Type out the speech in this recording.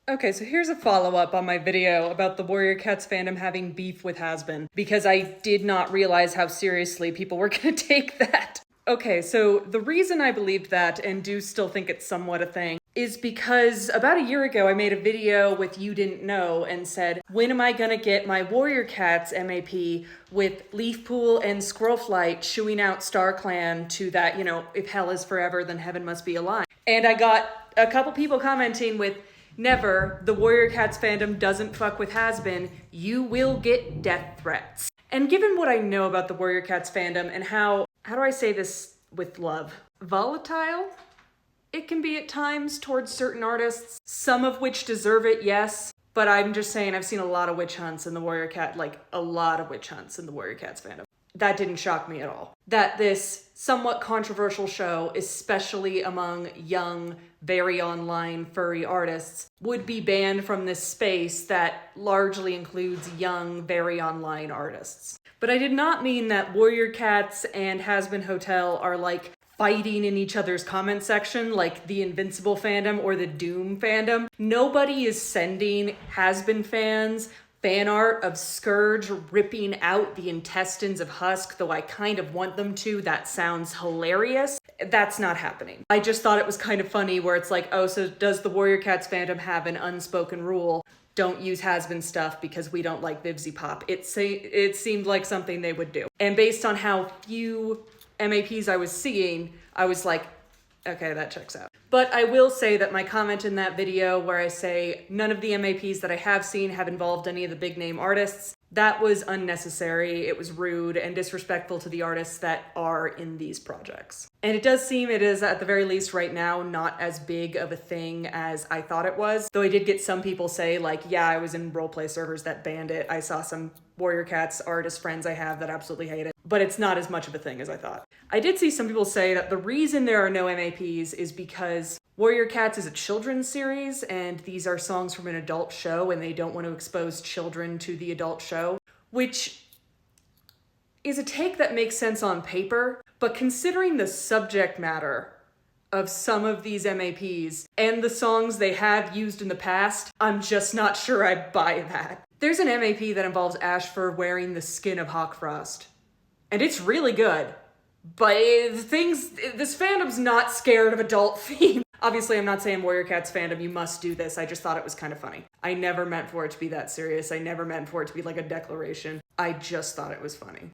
Okay, so here's a follow-up on my video about the Warrior Cats fandom having beef with Hazbin, because I did not realize how seriously people were gonna take that. Okay, so the reason I believed that, and do still think it's somewhat a thing, is because about a year ago I made a video with You Didn't Know and said, when am I gonna get my Warrior Cats MAP with Leafpool and Squirrelflight chewing out StarClan to that, if hell is forever, then heaven must be aligned. And I got a couple people commenting with, never, the Warrior Cats fandom doesn't fuck with Hazbin, you will get death threats. And given what I know about the Warrior Cats fandom and how do I say this with love? Volatile it can be at times towards certain artists, some of which deserve it, yes. But I'm just saying I've seen a lot of witch hunts in the Warrior Cat, a lot of witch hunts in the Warrior Cats fandom. That didn't shock me at all. That this somewhat controversial show, especially among young, very online furry artists, would be banned from this space that largely includes young, very online artists. But I did not mean that Warrior Cats and Hazbin Hotel are fighting in each other's comment section like the Invincible fandom or the Doom fandom. Nobody is sending Hazbin fans fan art of Scourge ripping out the intestines of Husk, though I kind of want them to. That sounds hilarious. That's not happening. I just thought it was kind of funny where it's oh, so does the Warrior Cats fandom have an unspoken rule? Don't use Hazbin stuff because we don't like Vivzy Pop. It seemed like something they would do. And based on how few MAPs I was seeing, I was like, okay, that checks out. But I will say that my comment in that video where I say none of the MAPs that I have seen have involved any of the big name artists, that was unnecessary, it was rude and disrespectful to the artists that are in these projects. And it does seem it is, at the very least right now, not as big of a thing as I thought it was. Though I did get some people say yeah, I was in roleplay servers that banned it. I saw some Warrior Cats artist friends I have that absolutely hate it. But it's not as much of a thing as I thought. I did see some people say that the reason there are no MAPs is because Warrior Cats is a children's series and these are songs from an adult show and they don't want to expose children to the adult show, which is a take that makes sense on paper, but considering the subject matter of some of these MAPs and the songs they have used in the past, I'm just not sure I buy that. There's an MAP that involves Ashfur wearing the skin of Hawkfrost, and it's really good. But this fandom's not scared of adult themes. Obviously, I'm not saying Warrior Cats fandom, you must do this. I just thought it was kind of funny. I never meant for it to be that serious. I never meant for it to be like a declaration. I just thought it was funny.